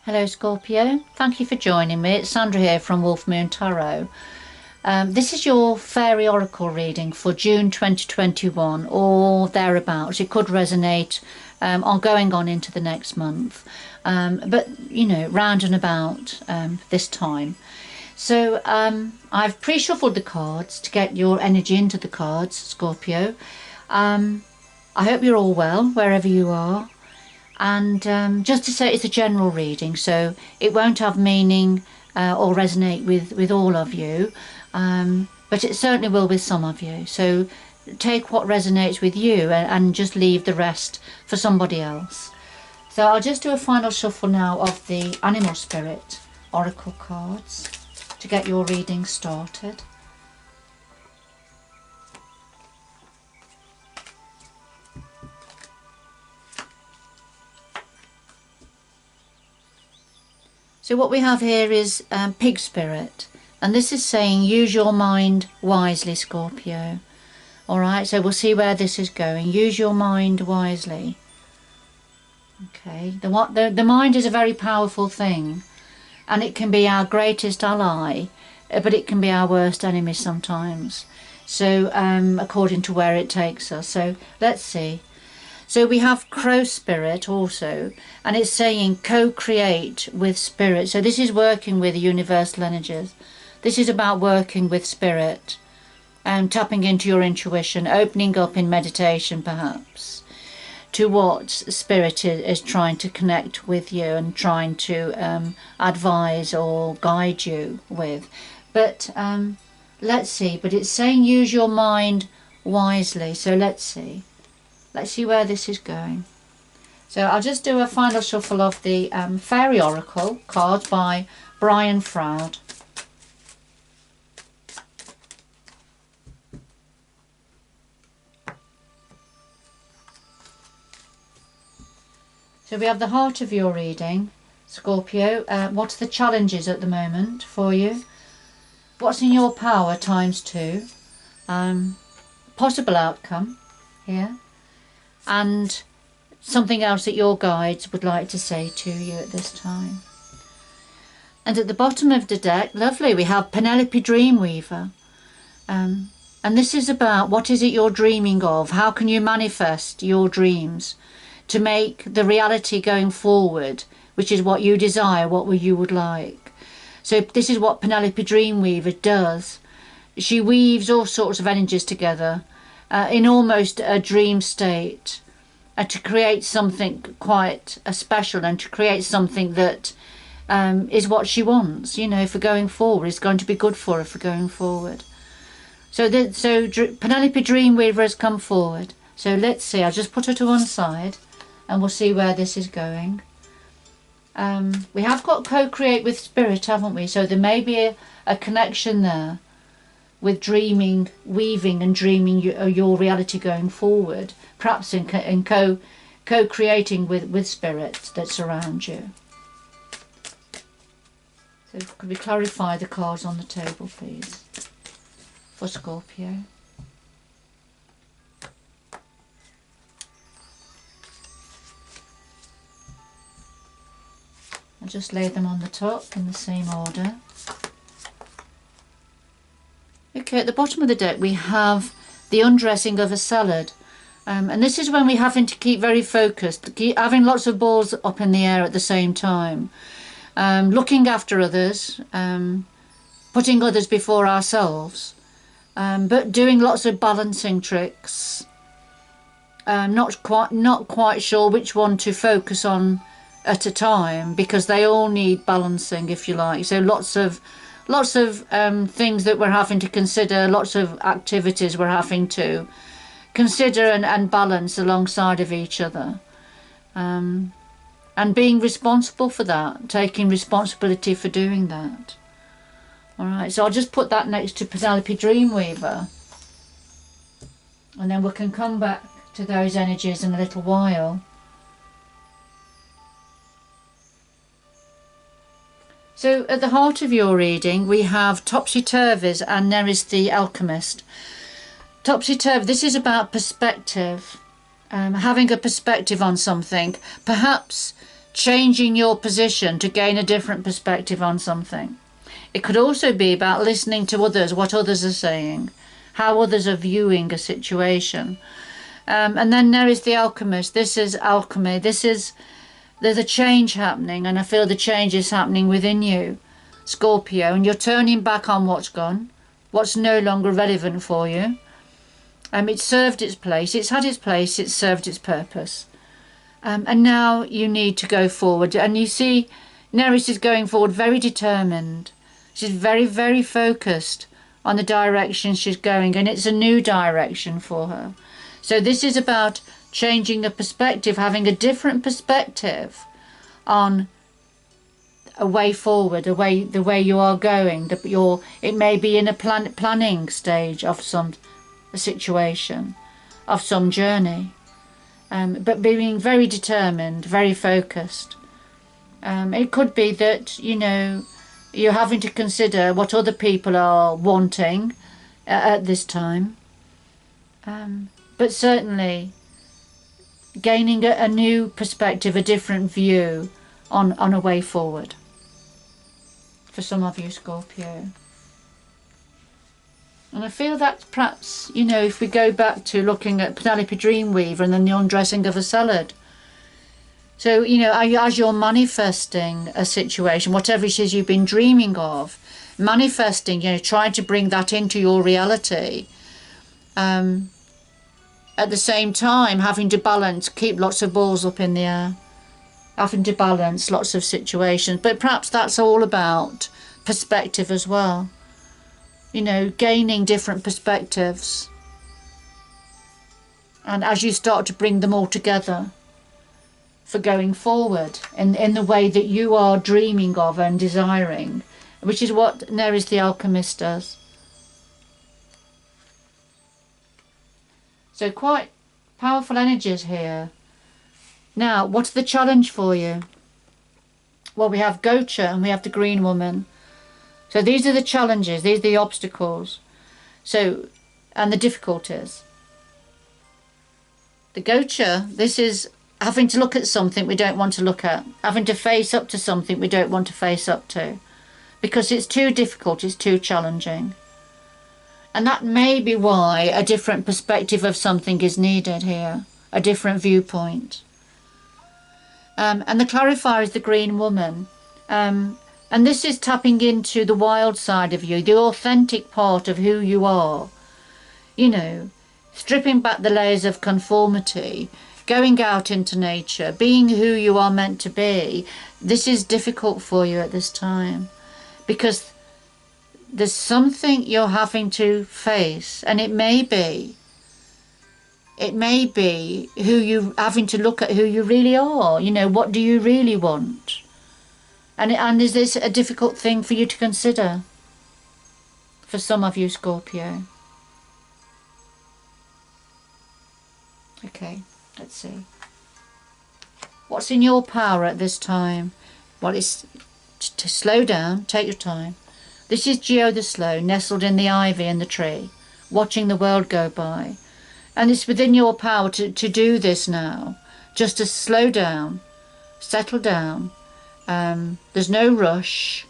Hello Scorpio, thank you for joining me. It's Sandra here from Wolf Moon Tarot. This is your Fairy Oracle reading for June 2021 or thereabouts. It could resonate on going on into the next month, but you know, round and about this time. So I've pre-shuffled the cards to get your energy into the cards, Scorpio. I hope you're all well wherever you are. And just to say, it's a general reading, so it won't have meaning or resonate with all of you, but it certainly will with some of you. So take what resonates with you and just leave the rest for somebody else. So I'll just do a final shuffle now of the Animal Spirit Oracle cards to get your reading started. So what we have here is Pig Spirit, and this is saying use your mind wisely, Scorpio. Alright, so we'll see where this is going. Use your mind wisely. Okay, the mind is a very powerful thing, and it can be our greatest ally, but it can be our worst enemy sometimes. So according to where it takes us. So let's see. So we have Crow Spirit also, and it's saying co-create with Spirit. So this is working with universal energies. This is about working with Spirit and tapping into your intuition, opening up in meditation perhaps to what Spirit is trying to connect with you and trying to advise or guide you with. But let's see, but it's saying use your mind wisely. So let's see. Let's see where this is going. So I'll just do a final shuffle of the Fairy Oracle cards by Brian Froud. So we have the heart of your reading, Scorpio. What's the challenges at the moment for you? What's in your power ×2? Possible outcome here. And something else that your guides would like to say to you at this time. And at the bottom of the deck, lovely, we have Penelope Dreamweaver. And this is about what is it you're dreaming of? How can you manifest your dreams to make the reality going forward, which is what you desire, what you would like. So this is what Penelope Dreamweaver does. She weaves all sorts of energies together in almost a dream state, to create something quite special and to create something that is what she wants, you know, for going forward. It's going to be good for her for going forward. So Penelope Dreamweaver has come forward. So let's see, I'll just put her to one side and we'll see where this is going. We have got co-create with Spirit, haven't we? So there may be a connection there with dreaming, weaving and dreaming your reality going forward, perhaps in co-creating with spirits that surround you. So could we clarify the cards on the table, please, for Scorpio? I'll just lay them on the top in the same order. Okay, at the bottom of the deck we have the undressing of a salad. And this is when we're having to keep very focused, having lots of balls up in the air at the same time. Looking after others, putting others before ourselves, but doing lots of balancing tricks. Not quite sure which one to focus on at a time, because they all need balancing, if you like. So lots of things that we're having to consider, lots of activities we're having to consider and balance alongside of each other, and being responsible for that, taking responsibility for doing that. Alright, so I'll just put that next to Penelope Dreamweaver, and then we can come back to those energies in a little while. So at the heart of your reading we have Topsy-Turvies, and there is the Alchemist. Topsy-Turvy, this is about perspective, having a perspective on something, perhaps changing your position to gain a different perspective on something. It could also be about listening to others, what others are saying, how others are viewing a situation. And then there is the alchemist. This is alchemy. There's a change happening, and I feel the change is happening within you, Scorpio, and you're turning back on what's gone, what's no longer relevant for you. It's served its place, it's had its place, it's served its purpose. And now you need to go forward. And you see, Neris is going forward very determined. She's very, very focused on the direction she's going, and it's a new direction for her. So this is about changing the perspective, having a different perspective on a way forward, the way you are going. It may be in a planning stage of a situation, of some journey, but being very determined, very focused. It could be that, you know, you're having to consider what other people are wanting at this time, but certainly gaining a new perspective, a different view on a way forward for some of you, Scorpio. And I feel that perhaps, you know, if we go back to looking at Penelope Dreamweaver and then the undressing of a salad. So, you know, as you're manifesting a situation, whatever it is you've been dreaming of, manifesting, you know, trying to bring that into your reality. At the same time, having to balance, keep lots of balls up in the air, having to balance lots of situations. But perhaps that's all about perspective as well. You know, gaining different perspectives. And as you start to bring them all together for going forward in the way that you are dreaming of and desiring, which is what Neris the Alchemist does. So quite powerful energies here. Now, what's the challenge for you? Well, we have Gocha and we have the Green Woman. So these are the challenges, these are the obstacles. So, and the difficulties. The Gocha, this is having to look at something we don't want to look at. Having to face up to something we don't want to face up to. Because it's too difficult, it's too challenging. And that may be why a different perspective of something is needed here. A different viewpoint. And the clarifier is the Green Woman. And this is tapping into the wild side of you, the authentic part of who you are. You know, stripping back the layers of conformity, going out into nature, being who you are meant to be. This is difficult for you at this time because there's something you're having to face, and it may be who you having to look at who you really are. You know, what do you really want? And is this a difficult thing for you to consider? For some of you, Scorpio. Okay, let's see. What's in your power at this time? Well, it's to slow down, take your time. This is Geo the Slow, nestled in the ivy and the tree, watching the world go by. And it's within your power to do this now, just to slow down, settle down. There's no rush,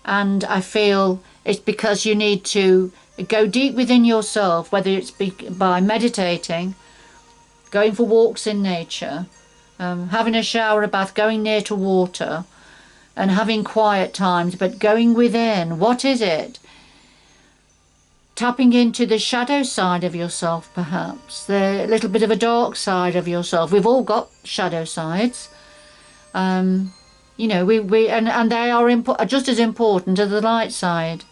and I feel it's because you need to go deep within yourself, whether it's by meditating, going for walks in nature, having a shower, a bath, going near to water, and having quiet times, but going within. What is it? Tapping into the shadow side of yourself, perhaps, the little bit of a dark side of yourself. We've all got shadow sides. You know, and they are just as important as the light side.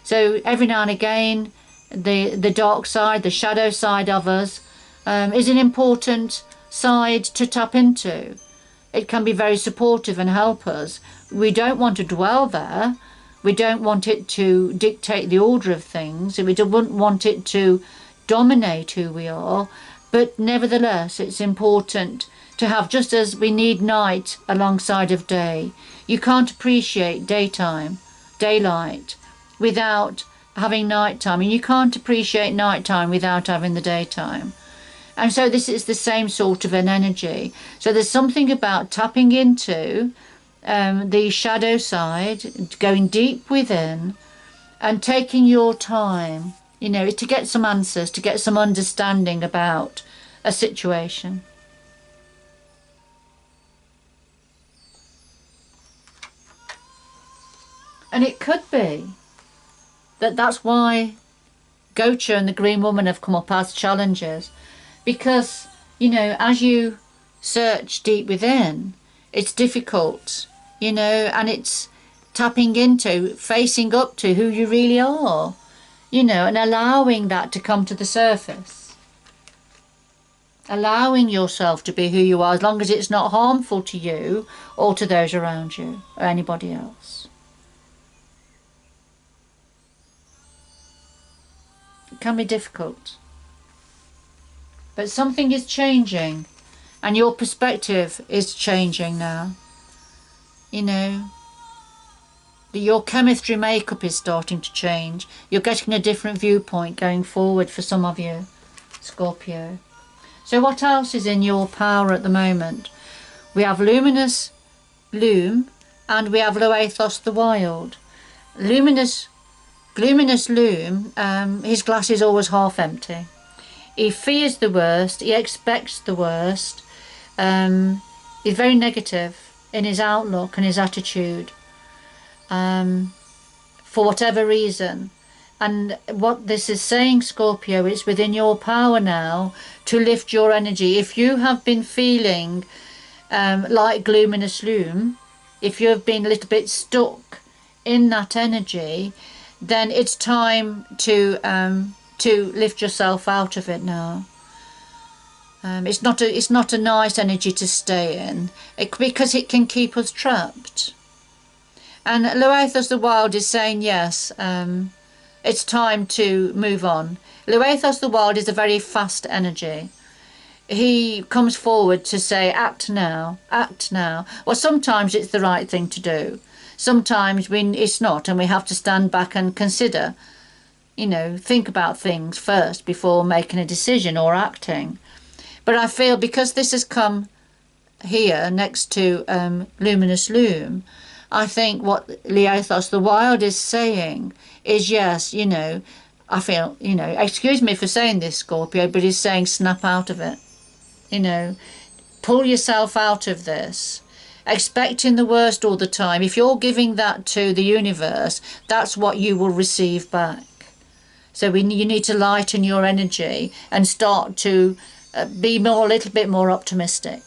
So every now and again, the dark side, the shadow side of us, is an important side to tap into. It can be very supportive and help us. We don't want to dwell there. We don't want it to dictate the order of things. We don't want it to dominate who we are. But nevertheless, it's important to have, just as we need night alongside of day. You can't appreciate daylight, without having nighttime. And you can't appreciate nighttime without having the daytime. And so this is the same sort of an energy. So there's something about tapping into the shadow side, going deep within and taking your time, you know, to get some answers, to get some understanding about a situation. And it could be that that's why Gocha and the Green Woman have come up as challenges, because, you know, as you search deep within, it's difficult, you know, and it's tapping into, facing up to who you really are, you know, and allowing that to come to the surface. Allowing yourself to be who you are, as long as it's not harmful to you or to those around you or anybody else. It can be difficult. But something is changing, and your perspective is changing now. You know, your chemistry makeup is starting to change. You're getting a different viewpoint going forward for some of you, Scorpio. So what else is in your power at the moment? We have Luminous Loom, and we have Loathos the Wild. Luminous Loom, his glass is always half empty. He fears the worst, he expects the worst, he's very negative in his outlook and his attitude, for whatever reason. And what this is saying, Scorpio, it's within your power now to lift your energy. If you have been feeling like Luminous Loom, if you have been a little bit stuck in that energy, then it's time to lift yourself out of it now. It's not a nice energy to stay in, because it can keep us trapped. And Loathos the Wild is saying yes, it's time to move on. Loathos the Wild is a very fast energy. He comes forward to say, act now, act now. Well, sometimes it's the right thing to do. Sometimes it's not, and we have to stand back and consider, you know, think about things first before making a decision or acting. But I feel because this has come here next to Luminous Loom, I think what Loathos the Wild is saying is, yes, you know, I feel, you know, excuse me for saying this, Scorpio, but he's saying snap out of it. You know, pull yourself out of this. Expecting the worst all the time. If you're giving that to the universe, that's what you will receive back. So you need to lighten your energy and start to be a little bit more optimistic.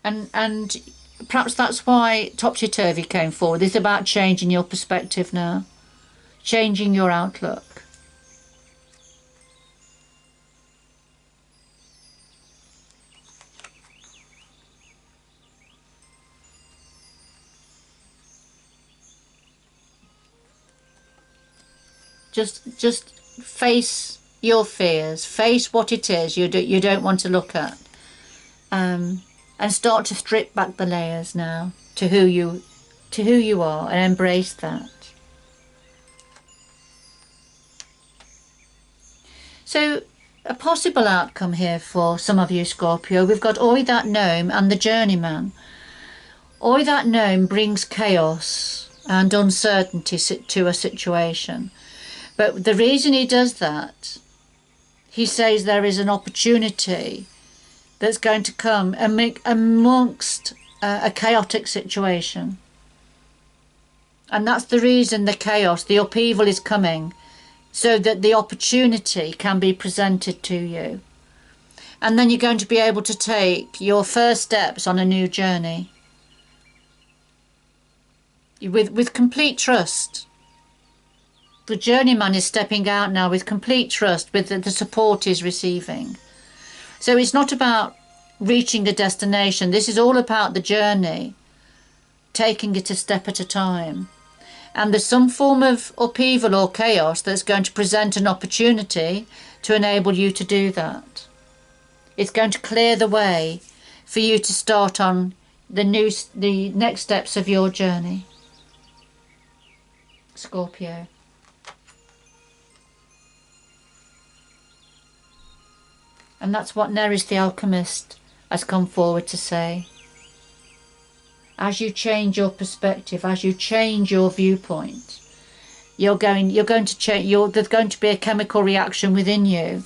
And perhaps that's why Topsy-Turvy came forward. It's about changing your perspective now, changing your outlook. Just face your fears, face what it is you don't want to look at, and start to strip back the layers now to who you are, and embrace that. So a possible outcome here for some of you, Scorpio, we've got Oi That Gnome and the Journeyman. Oi That Gnome brings chaos and uncertainty to a situation. But the reason he does that, he says there is an opportunity that's going to come amongst a chaotic situation. And that's the reason the chaos, the upheaval is coming, so that the opportunity can be presented to you. And then you're going to be able to take your first steps on a new journey with complete trust. The journeyman is stepping out now with complete trust, with the support he's receiving. So it's not about reaching a destination. This is all about the journey, taking it a step at a time. And there's some form of upheaval or chaos that's going to present an opportunity to enable you to do that. It's going to clear the way for you to start on the next steps of your journey, Scorpio. And that's what Neris the alchemist has come forward to say. As you change your perspective, as you change your viewpoint, you're going to change. There's going to be a chemical reaction within you,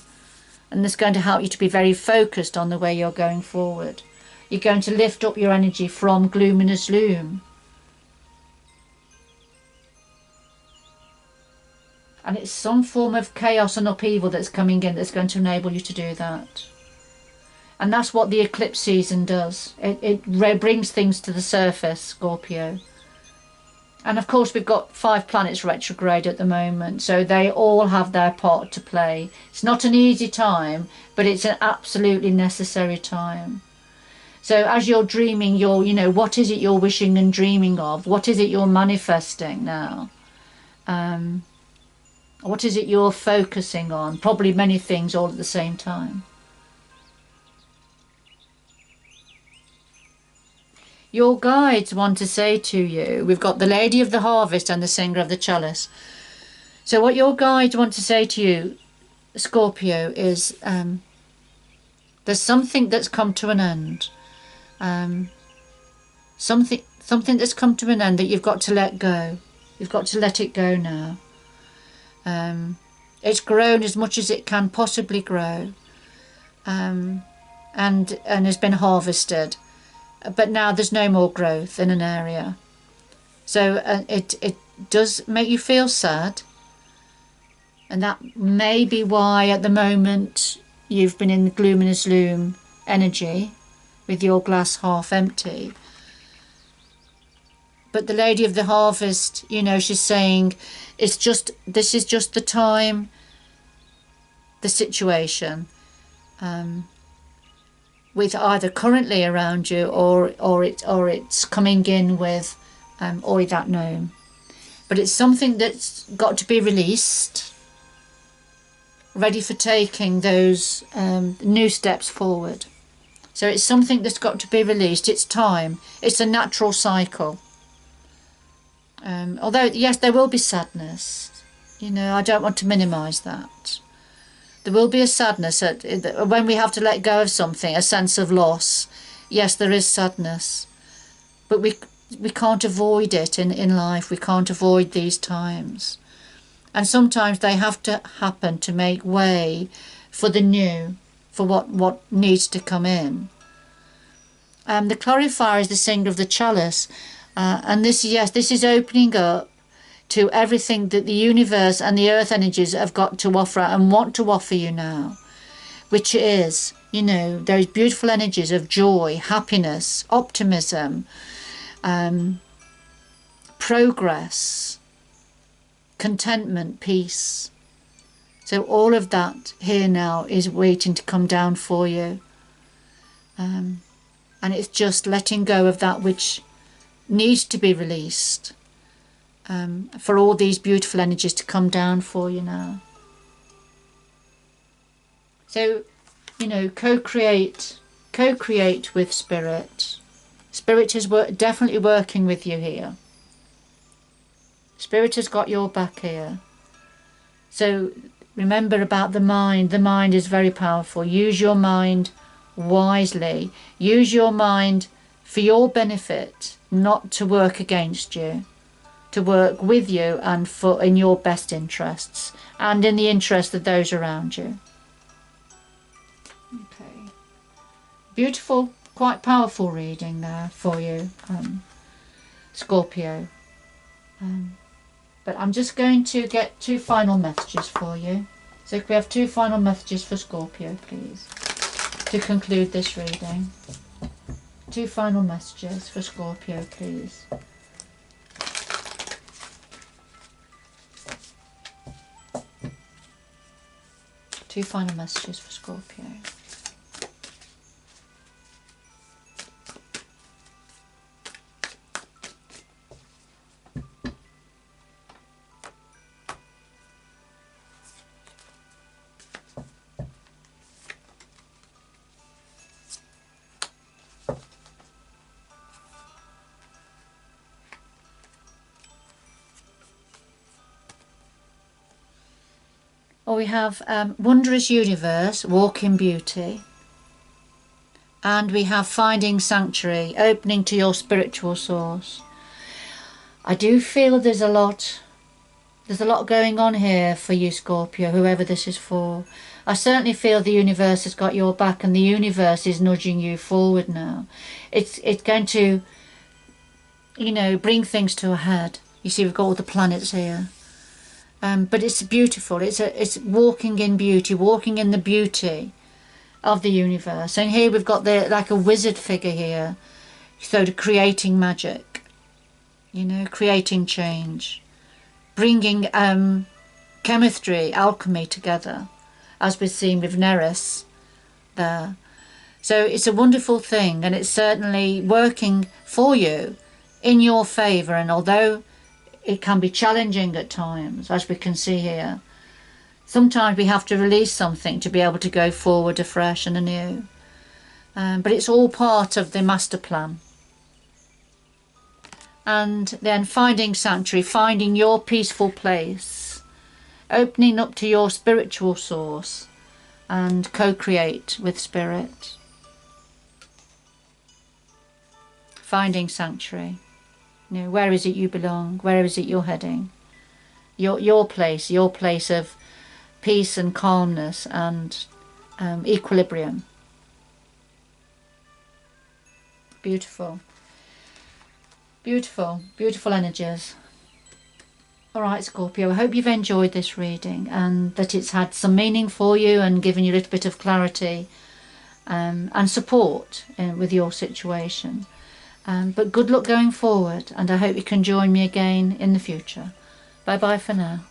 and that's going to help you to be very focused on the way you're going forward. You're going to lift up your energy from gloominess loom. And it's some form of chaos and upheaval that's coming in that's going to enable you to do that. And that's what the eclipse season does. It brings things to the surface, Scorpio. And of course we've got 5 planets retrograde at the moment, so they all have their part to play. It's not an easy time, but it's an absolutely necessary time. So as you're dreaming, what is it you're wishing and dreaming of? What is it you're manifesting now? What is it you're focusing on? Probably many things all at the same time. Your guides want to say to you, we've got the Lady of the Harvest and the Singer of the Chalice. So what your guides want to say to you, Scorpio, is there's something that's come to an end. Something that's come to an end that you've got to let go. You've got to let it go now. It's grown as much as it can possibly grow, and has been harvested, but now there's no more growth in an area. So it does make you feel sad, and that may be why at the moment you've been in the gloominess loom energy with your glass half empty. But the Lady of the Harvest, she's saying this is just the time, the situation, with either currently around you or it's coming in with or that known. But it's something that's got to be released, ready for taking those new steps forward. So it's something that's got to be released. It's time. It's a natural cycle. Although, yes, there will be sadness. I don't want to minimise that. There will be a sadness when we have to let go of something, a sense of loss. Yes, there is sadness. But we can't avoid it in life. We can't avoid these times. And sometimes they have to happen to make way for the new, for what needs to come in. The clarifier is the Singer of the Chalice. And this is opening up to everything that the universe and the earth energies have got to offer and want to offer you now, which is, those beautiful energies of joy, happiness, optimism, progress, contentment, peace. So all of that here now is waiting to come down for you. And it's just letting go of that which needs to be released, for all these beautiful energies to come down for you now. So, co-create with Spirit. Spirit is definitely working with you here. Spirit has got your back here. So remember about the mind. The mind is very powerful. Use your mind wisely. Use your mind for your benefit, not to work against you, to work with you and in your best interests and in the interest of those around you. Okay. Beautiful, quite powerful reading there for you, Scorpio. But I'm just going to get 2 final messages for you. So if we have 2 final messages for Scorpio, please, to conclude this reading. 2 final messages for Scorpio, please. Two final messages for Scorpio. we have wondrous universe, walk in beauty. And we have finding sanctuary, opening to your spiritual source. I do feel there's a lot going on here for you, Scorpio, whoever this is for. I certainly feel the universe has got your back, and the universe is nudging you forward now. It's going to, you know, bring things to a head. You see, we've got all the planets here. But it's beautiful. It's walking in beauty, walking in the beauty of the universe. And here we've got like a wizard figure here, so creating magic, you know, creating change, bringing chemistry, alchemy together, as we've seen with Nereus there. So it's a wonderful thing, and it's certainly working for you in your favour. And although it can be challenging at times, as we can see here, sometimes we have to release something to be able to go forward afresh and anew. But it's all part of the master plan. And then finding sanctuary, finding your peaceful place, opening up to your spiritual source and co-create with spirit. Finding sanctuary. You know, where is it you belong? Where is it you're heading? Your place of peace and calmness and equilibrium. Beautiful. Beautiful, beautiful energies. Alright, Scorpio, I hope you've enjoyed this reading and that it's had some meaning for you and given you a little bit of clarity and support with your situation. But good luck going forward, and I hope you can join me again in the future. Bye bye for now.